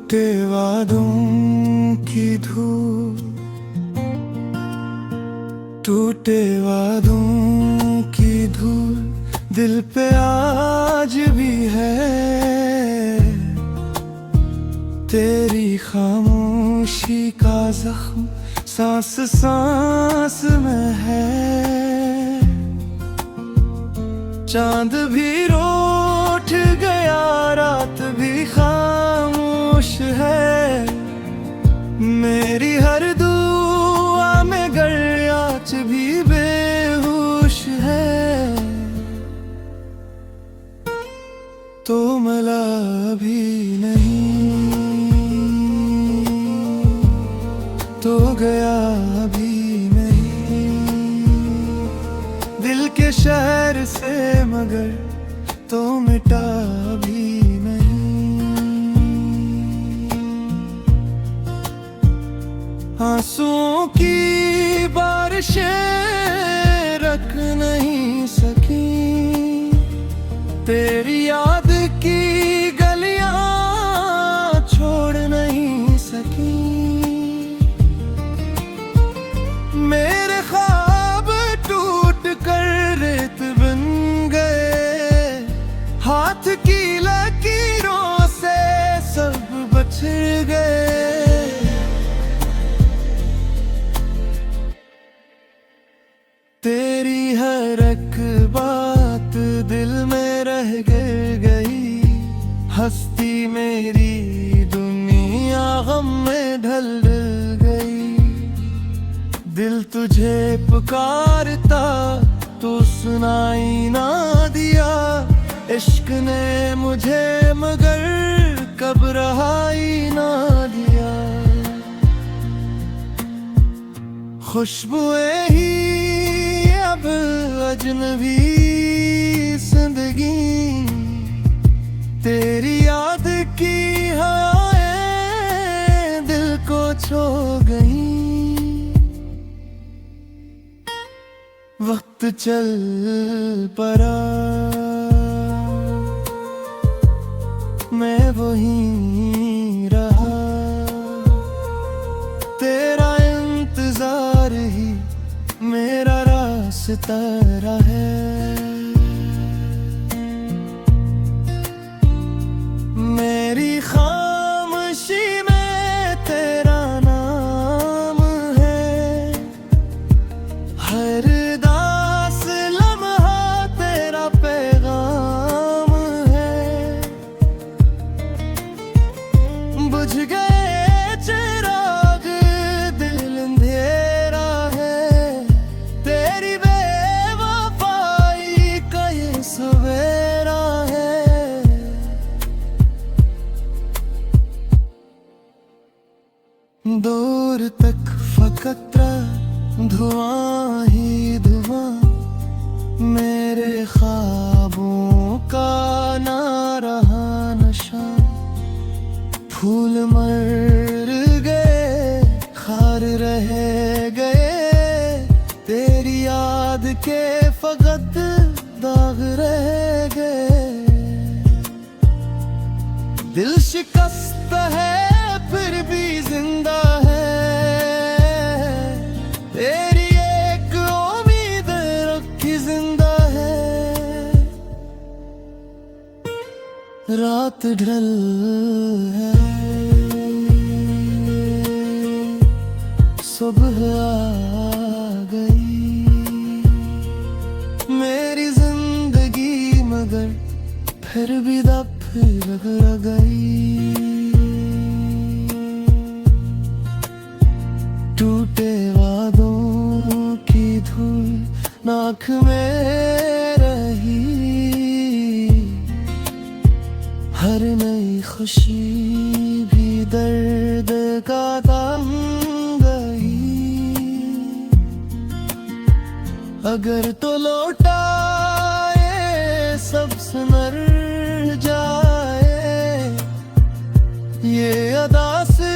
टूटे वादों की धूल, टूटे वादों की धूल दिल पे आज भी है। तेरी खामोशी का जख्म सांस सांस में है। चांद भी रूठ गया, रात भी खामोश है। मेरी हर दुआ में गर आज भी बेहोश है। तो मला भी नहीं, तो गया भी नहीं दिल के शहर से, मगर तो मिटा भी नहीं। आंसुओं की बारिशें रख नहीं सकी, तेरी याद की गलियां छोड़ नहीं सकी। मेरे ख्वाब टूट कर रेत बन गए, हाथ की लकीरों से सब बछड़ गए। तेरी हर एक बात दिल में रह गई, हस्ती मेरी दुनिया गम में ढल गई। दिल तुझे पुकारता तो सुनाई ना दिया, इश्क ने मुझे मगर कब रहाई ना दिया। खुशबुएं ही अब अजनबी जिंदगी, तेरी याद की हवाएं दिल को छू गई। वक्त चल पड़ा, मैं वहीं रहा। तेरा इंतजार ही मेरा रास्ता है। मेरी खामोशी में तेरा नाम है, हर दास लम्हा तेरा पैगाम है। बुझ गए चिराग दिल अंधेरा है, तेरी बेवफाई का ये सवेरा है। दूर तक फकत धुआं ही धुआं, मेरे ख्वाबों का ना रहा नशा। फूल मर गए, खार रह गए, तेरी याद के फकत दाग रह गए। दिल शिकस्त है फिर भी जिंदा है, तेरी एक उम्मीद रखी जिंदा है। रात ढल है, सुबह आ गई। मेरी जिंदगी मगर फिर भी दफन गई। टूटे वादों की धूल नाक में रही, हर नई खुशी भी दर्द का दम गई। अगर तो लौटाए सब सुनर जाए, ये अदा से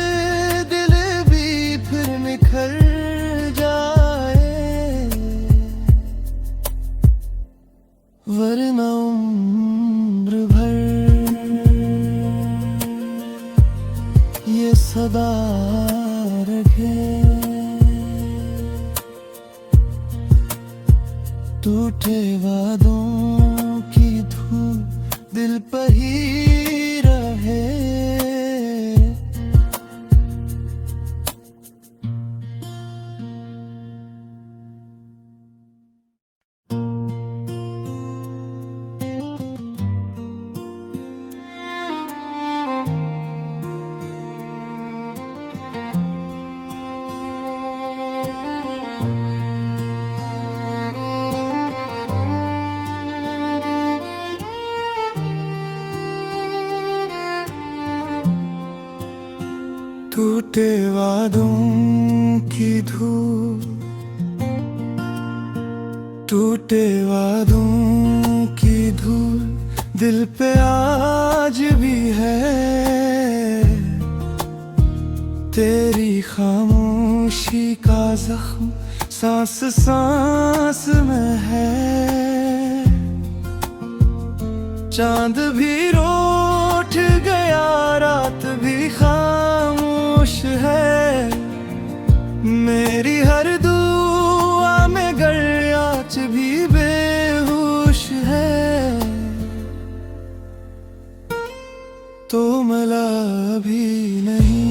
दिल भी फिर निखर जाए। वरना उम्र भर टूटे वादों की धूल दिल पर ही रहे। टूटे वादों की धूल, टूटे वादों की धूल दिल पे आज भी है। तेरी खामोशी का जख्म सांस सांस में है। चांद भी रूठ गया, रात भी खामोश है। मेरी हर दुआ में गर आँच भी बेहोश है। तो मला भी नहीं,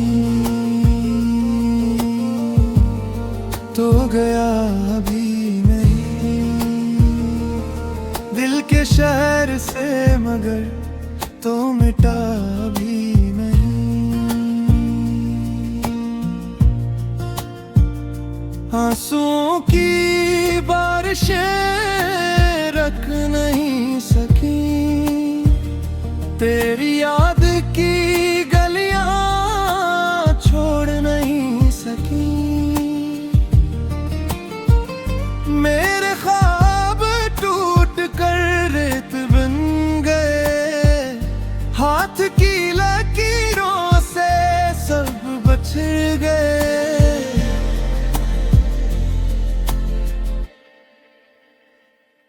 तो गया भी नहीं दिल के शहर से, मगर तो मिटा भी नहीं। आंसुओं की बारिशें रख नहीं सकी, तेरी याद की गलियां छोड़ नहीं सकी। मेरे ख्वाब टूट कर रेत बन गए, हाथ की लकीरों से सब बछड़ गए।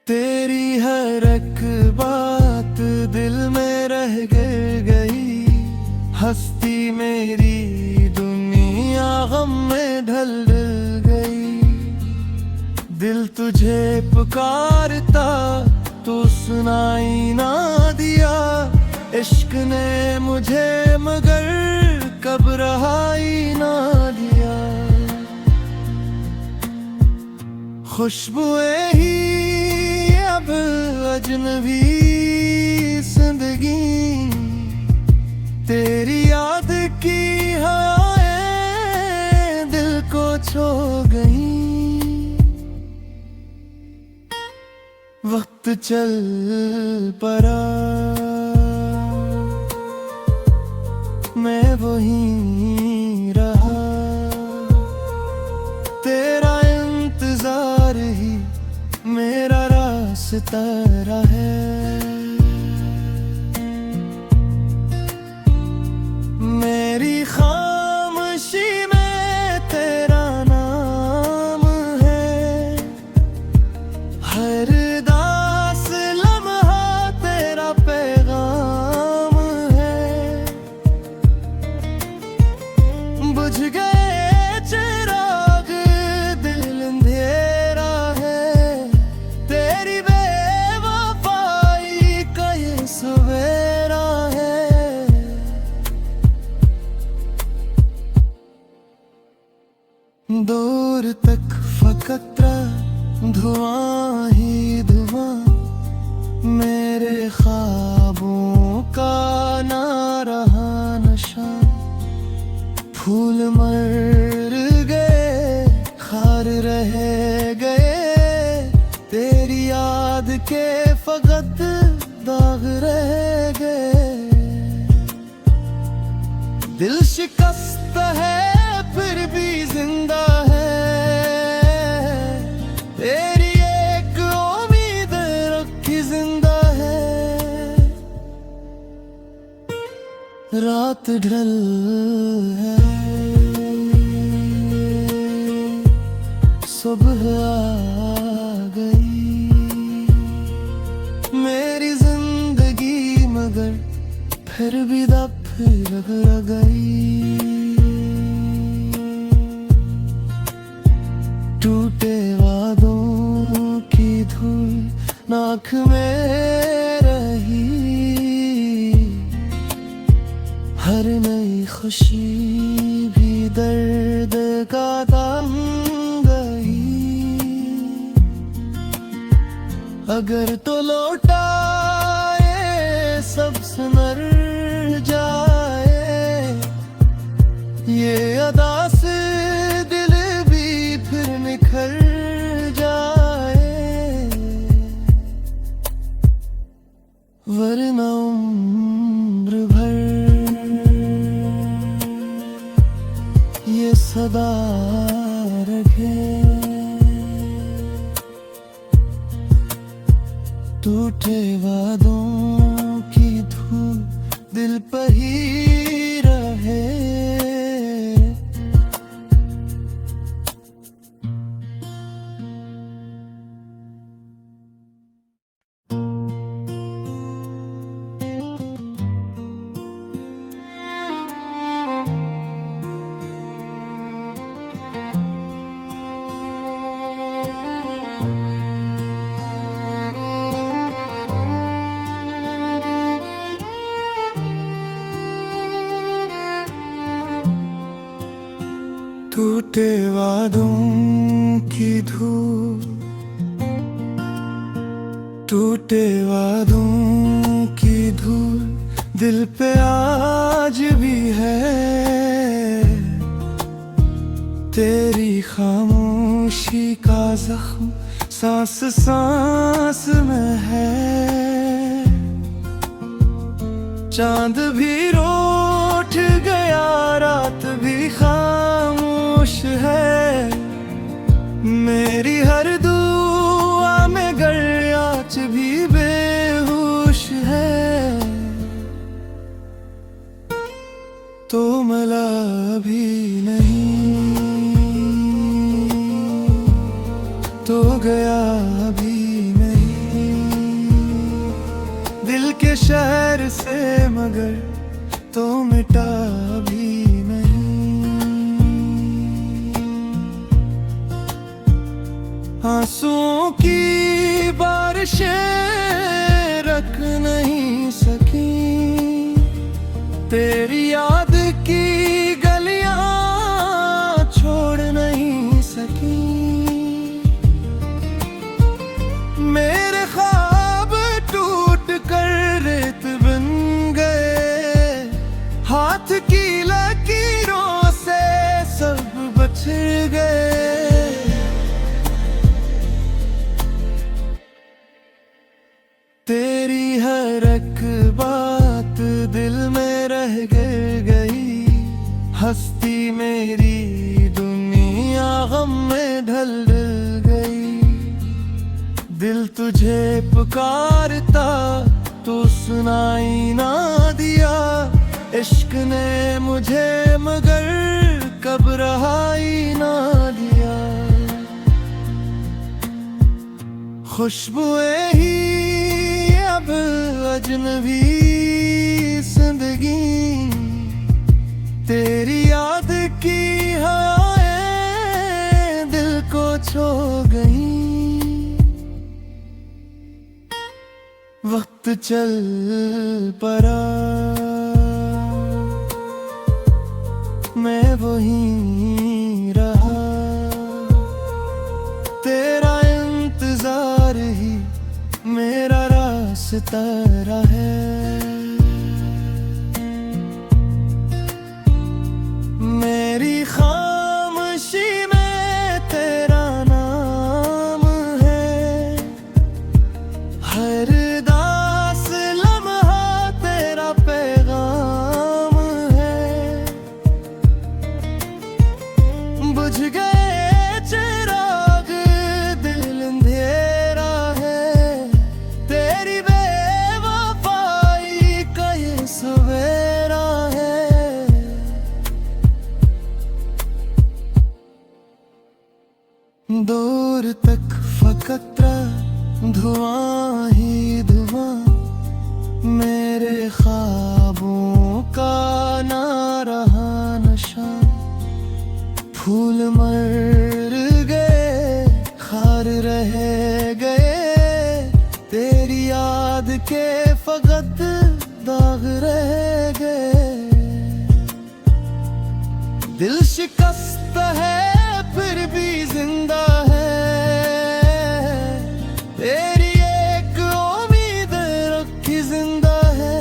तेरी हर एक बात दिल में रह गई, हस्ती मेरी दुनिया गम में ढल गई। दिल तुझे पुकारता तो सुनाई ना दिया, इश्क ने मुझे मगर कब रहाई ना दिया। खुशबुएं ही अब अजनबी जिंदगी, तेरी याद की हवाएं दिल को छू गई। वक्त चल पड़ा, मैं वहीं रहा। तेरा इंतजार ही मेरा रास्ता है। मेरी खामोशी में तेरा नाम है, हर दास लम्हा तेरा पैगाम है। बुझ गए चिराग दिल अंधेरा है, तेरी बेवफाई का ये सवेरा है। दूर तक फकत धुआं ही धुआं, मेरे ख्वाबों का ना रहा नशा। फूल मर गए, खार रह गए, तेरी याद के फकत दाग रह गए। दिल शिकस्त है फिर भी जिंदा है, तेरी एक उम्मीद रखी जिंदा है। रात ढल है, सुबह आ गई। मेरी जिंदगी मगर फिर भी फिर गई। टूटे वादों की धूल आँख में रही, हर नई खुशी भी दर्द का दाम गई। अगर तो लौटाए सब सुनर जाए, ये अदा से दिल भी फिर निखर जाए। वरना उम्र भर ये सदा रखे, टूटे वादों की धूल दिल पर ही रहे। टूटे वादों की धूल, टूटे वादों की धूल दिल पे आज भी है। तेरी खामोशी का जख्म सांस सांस में है। चांद भी रूठ गया, रात भी खामोश है। मेरी हर दुआ में गर आँच भी बेहोश है। तो मला भी नहीं, तो गया भी नहीं दिल के शहर से, मगर तो मिटा भी नहीं। आंसुओं की बारिशें रख नहीं सकी, तेरी याद की गलियां छोड़ नहीं सकी। मेरे ख्वाब टूट कर रेत बन गए, हाथ की लकीरों से सब बछड़ गए। तेरी हर एक बात दिल में रह गई, हस्ती मेरी दुनिया गम में ढल गई। दिल तुझे पुकारता तो सुनाई ना दिया, इश्क ने मुझे मगर कब रहाई ना दिया। खुशबुएं ही अब अजनबी जिंदगी, तेरी याद की हवाएं दिल को छू गई। वक्त चल पड़ा, मैं वहीं रहा। तेरा इंतजार ही मेरा रास्ता है। मेरी खामोशी में तेरा नाम है, हर दास लम्हा तेरा पैगाम है। बुझ गए चिराग दिल अंधेरा है, तेरी बेवफाई का ये सवेरा है। दूर तक फकत धुआं ही धुआं, मेरे ख्वाबों का ना रहा नशा। फूल मर गए, खार रह गए, तेरी के फकत दाग रह गए। दिल शिकस्त है फिर भी जिंदा है, तेरी एक उम्मीद रखी जिंदा है।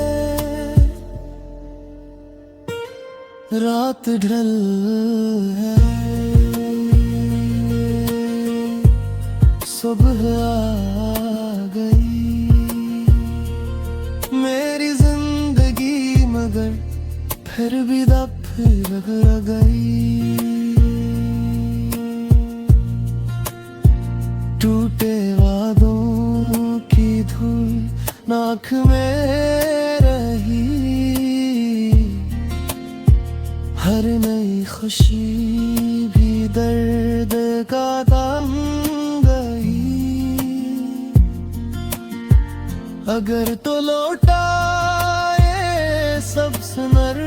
रात ढल है, सुबह आ गई मेरी जिंदगी, मगर फिर भी दफिर गई। टूटे वादों की धूल नाक में रही, हर नई खुशी भी दर्द का दाम गई। अगर तो लौटाए सब सुनर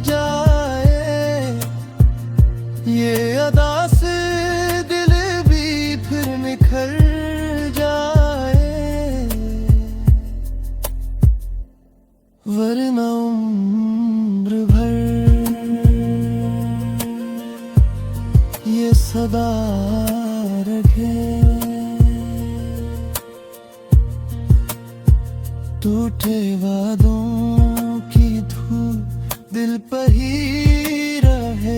जाए, ये अदा से दिल भी फिर निखर जाए। वरना उम्र भर ये सदा रखे, टूटे वादों की धूल दिल पर ही रहे।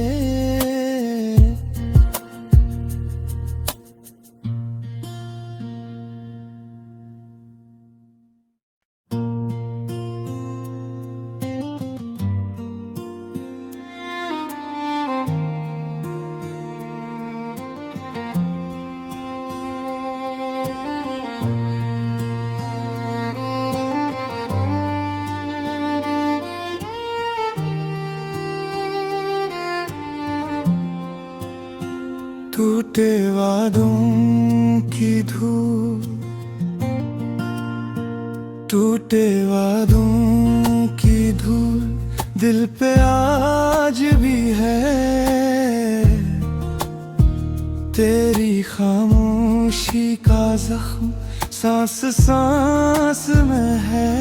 टूटे वादों की धूल, टूटे वादों की धूल दिल पे आज भी है। तेरी खामोशी का जख्म सांस सांस में है।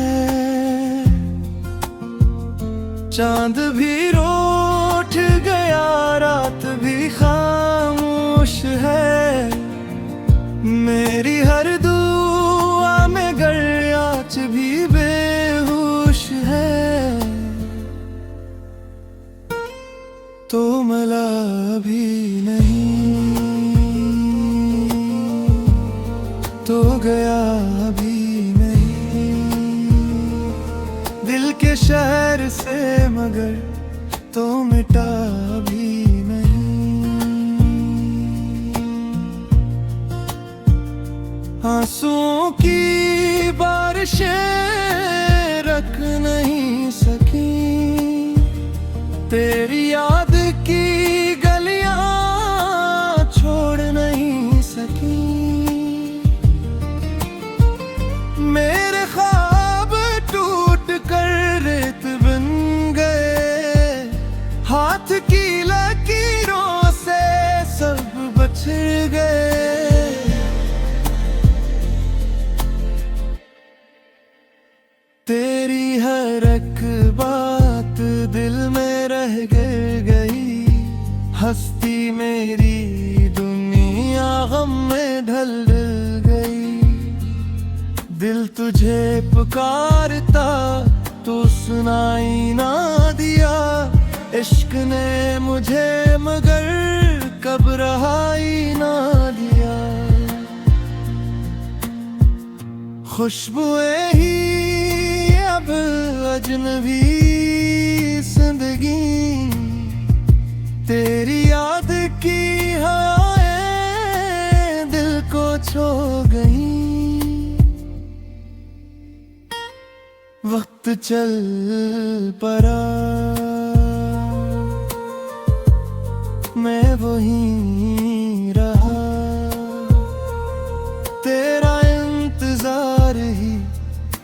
चांद भी रूठ गया, रात भी खामोश है। मेरी हर दुआ में गर आँच भी बेहोश है। तो मला भी नहीं, तो गया भी नहीं दिल के शहर से, मगर तो मिटा भी नहीं। आंसुओं की बारिशें रख नहीं सकी, तेरी याद की गलियां छोड़ नहीं सकी। मेरे ख्वाब टूट कर रेत बन गए, हाथ की लकीरों से सब बछड़ गए। तेरी हर एक बात दिल में रह गई, हस्ती मेरी दुनिया गम में ढल गई। दिल तुझे पुकारता तो सुनाई ना दिया, इश्क ने मुझे मगर कब रहाई ना दिया। खुशबुएं ही अब अजनबी जिंदगी, तेरी याद की हवाएं दिल को छू गई। वक्त चल पड़ा, मैं वहीं रहा, तेरा इंतजार ही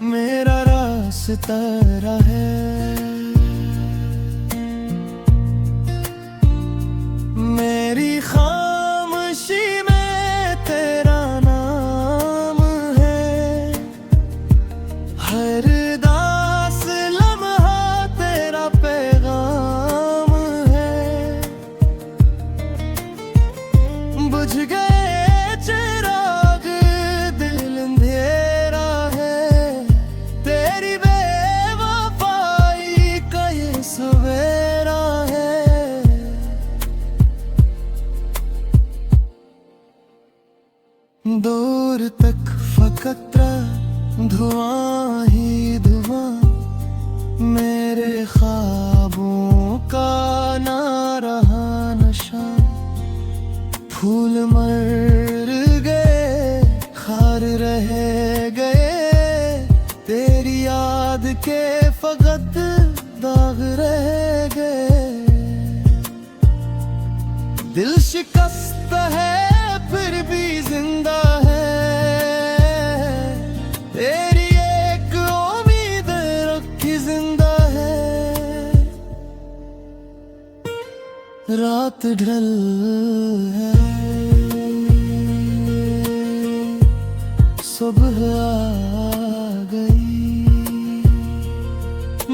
मेरा रास्ता है। मेरी खामोशी में तेरा नाम है, दूर तक फकत धुआं ही धुआं, मेरे ख्वाबों का ना रहा नशा। फूल मर गए, खार रह गए, तेरी याद के फकत दाग रह गए। दिल शिकस्त है फिर भी जिंदा है, तेरी एक उम्मीद रखी जिंदा है। रात ढल है, सुबह आ गई,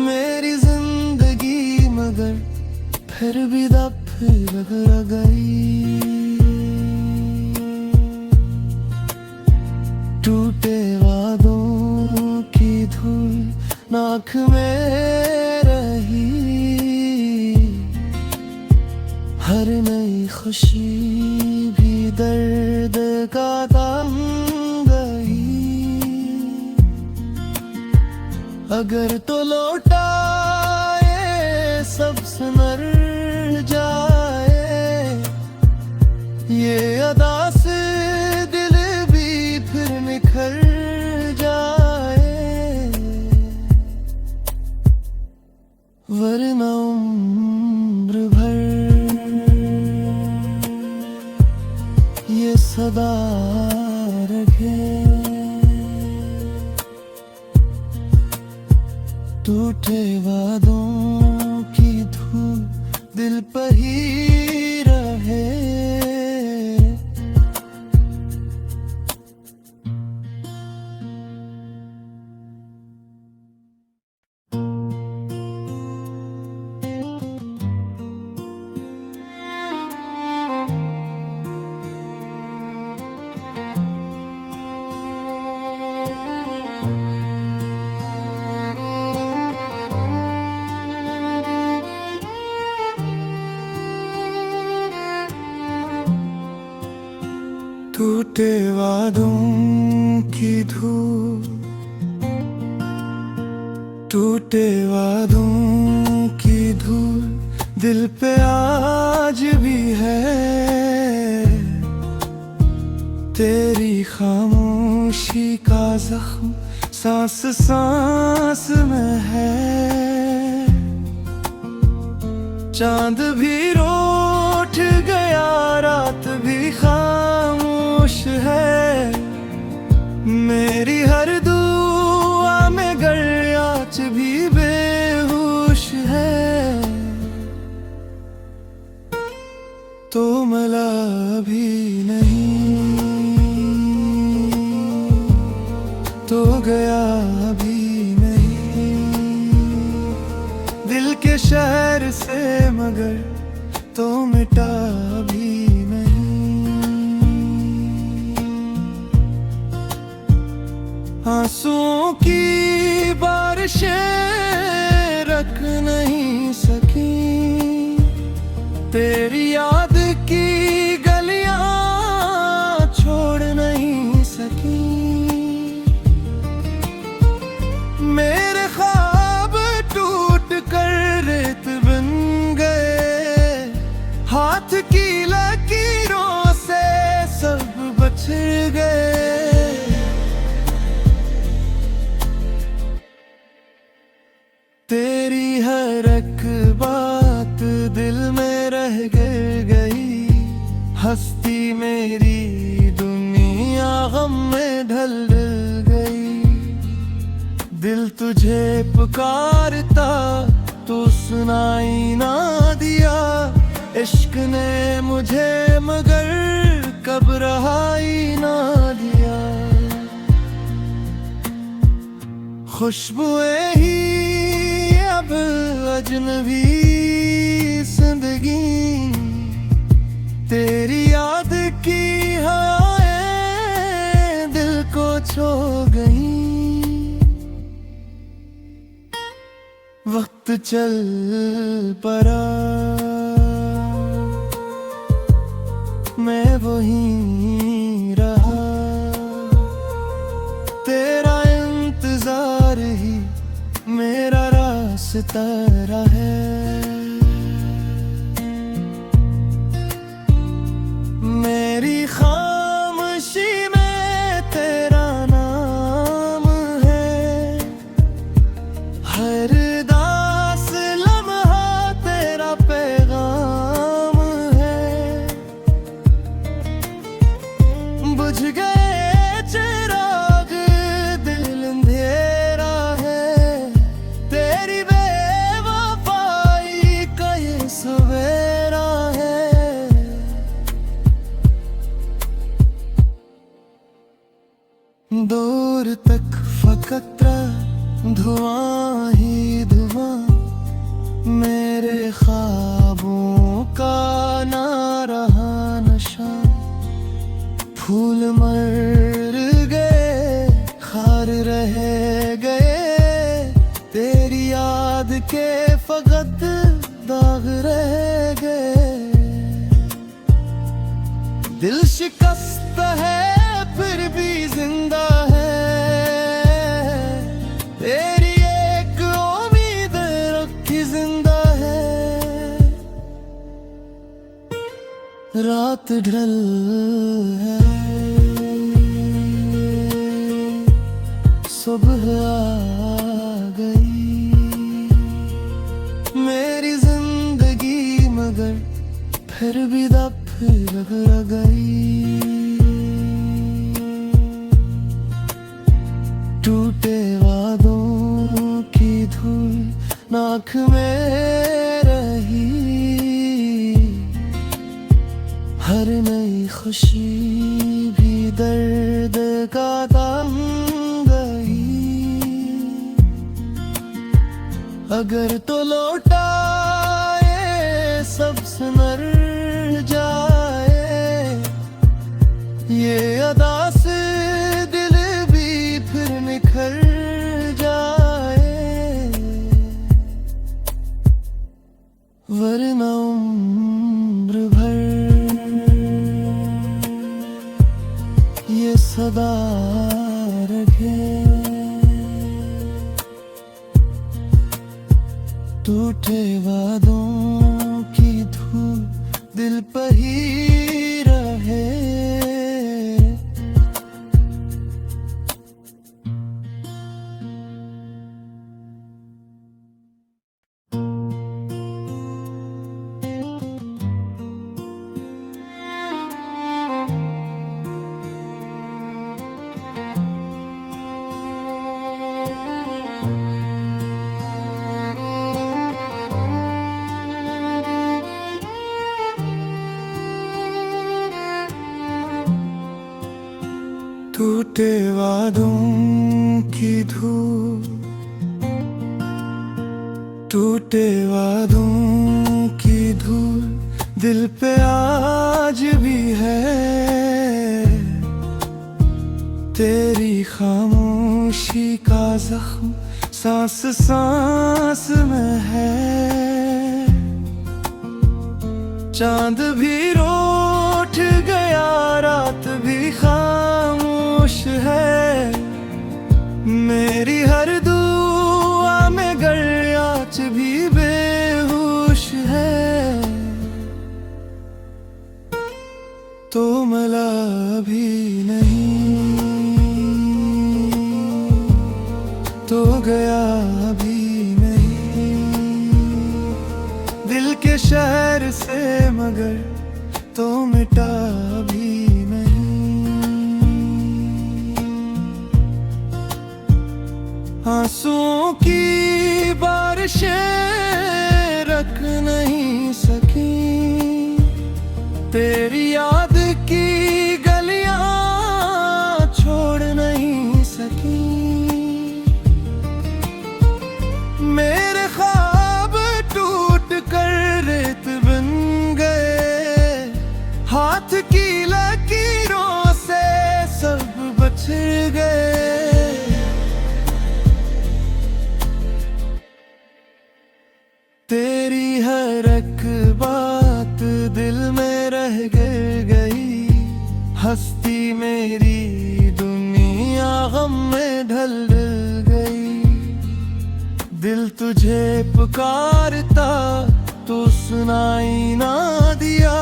मेरी जिंदगी मगर फिर भी दफन गई। टूटे वादों की धूल नाक में रही, हर नई खुशी भी दर्द का दाम गई। अगर तो लौटाए सब मर जाए, ये अदा से दिल भी फिर निखर जाए। वरना उम्र भर ये सदा रखे, टूटे वादों की धूल दिल पर ही रहे। टूटे वादों की धूल, टूटे वादों की धूल दिल पे आज भी है। तेरी खामोशी का जख्म सांस सांस में है। चांद भी रूठ गया, रात भी खामोश है। मेरी हर दुआ में गर आँच भी बेहोश है। तो मला भी नहीं, तो गया भी नहीं दिल के शहर से, मगर तो मिटा भी नहीं। आंसुओं की बारिशें रख नहीं सकी, तेरी याद की गलियां छोड़ नहीं सकी। मेरे ख्वाब टूट कर रेत बन गए, हाथ की लकीरों से सब बछड़ गए। तेरी हर एक बात दिल में रह गई, हस्ती मेरी दुनिया गम में ढल गई। दिल तुझे पुकारता तो सुनाई ना दिया, इश्क ने मुझे मगर कब रहाई ना दिया। खुशबुएं ही अब अजनबी जिंदगी, तेरी याद की हवाएं दिल को छू गई। वक्त चल पड़ा, मैं वहीं रहा। तरह है। मेरी खामोशी में तेरा नाम है, हर दास लम्हा तेरा पैगाम है। बुझ गए चिराग दिल अंधेरा है, तेरी बेवफाई का ये सवेरा है। दूर तक फकत धुआं ही धुआं, मेरे ख्वाबों का ना रहा नशा। फूल मर गए, खार रह गए, तेरी याद के फकत दाग रह गए। दिल शिकस्त है फिर भी जिंदा है, तेरी एक उम्मीद रखी जिंदा है। रात ढल है, सुबह आ गई, मेरी जिंदगी मगर फिर भी दफन रह गई। टूटे वादों की धूल नाक में रही, हर नई खुशी भी दर्द का दम गई। अगर तो लौटाए सब सुनर जाए, ये अदा से दिल भी फिर निखर जाए। वरना उम्र भर ये सदा रखे, टूटे वादों की धूल दिल पर ही रहे। टूटे वादों की धूल, टूटे वादों की धूल दिल पे आज भी है। तेरी खामोशी का जख्म सांस सांस में है। चांद भी रूठ गया, रात भी खामोश है। मेरी हर दुआ में गर आँच भी बेहोश है। तो मला भी नहीं, तो गया भी नहीं दिल के शहर से, मगर तो मिटा भी नहीं। आंसुओं की बारिशें रख नहीं सकी, तेरी याद की गलियां छोड़ नहीं सकी। मेरे ख्वाब टूट कर रेत बन गए, हाथ की लकीरों से सब बच गए। तेरी हर एक बात दिल में रह गई, हस्ती मेरी दुनिया गम में ढल गई। दिल तुझे पुकारता तू सुनाई ना दिया।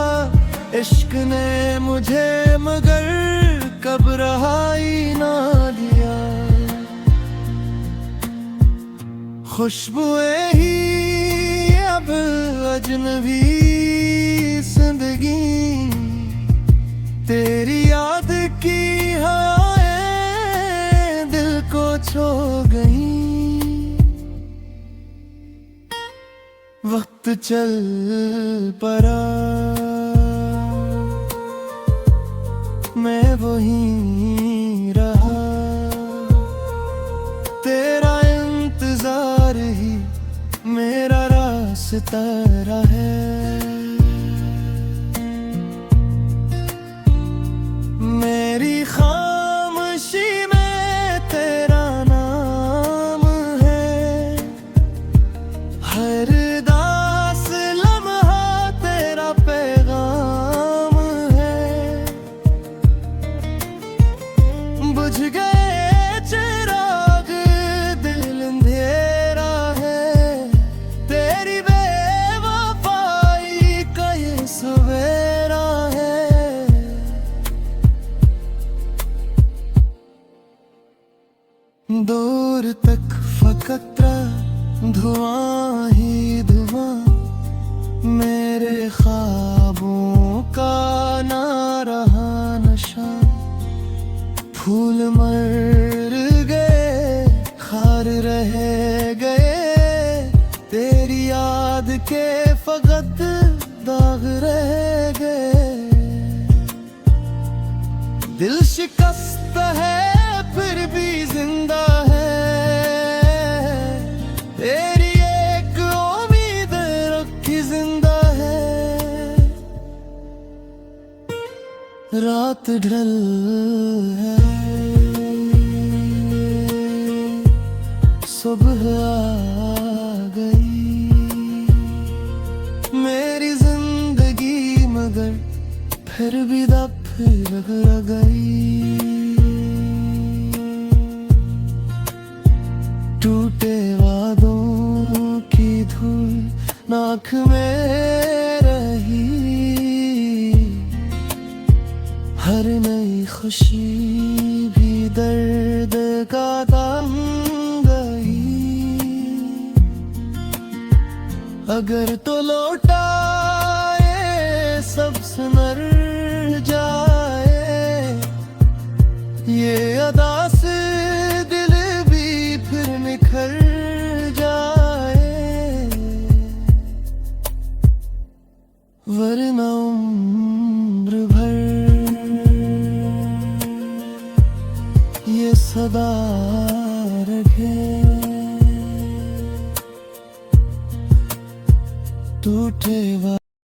इश्क ने मुझे मगर कब रहाई ना दिया। खुशबुएं ही अब अजनबी जिंदगी, तेरी याद की हवाएं दिल को छू गई। वक्त चल पड़ा मैं वहीं रहा, तेरा इंतजार ही मेरा रास्ता है। मेरी खामोशी में तेरा नाम है, हर दास लम्हा तेरा पैगाम है। बुझ गए चिराग दिल अंधेरा है, तेरी बेवफाई का ये सवेरा है। दूर तक फकत धुआं ही धुआं, मेरे ख्वाबों का ना रहा नशा। फूल मर गए खार रह गए, तेरी याद के फकत दाग रह गए। दिल शिकस्त है फिर भी जिंदा है, तेरी एक उम्मीद रखी जिंदा है। रात ढल है सुबह आ गई, मेरी जिंदगी मगर फिर भी फिर गई। टूटे वादों की धूल नाक में रही, हर नई खुशी भी दर्द का ताम गई। अगर तो लौटाए सब सुनर जाए, ये अदा से दिल भी फिर निखर जाए। वरना उम्र भर ये सदा रखे, टूटे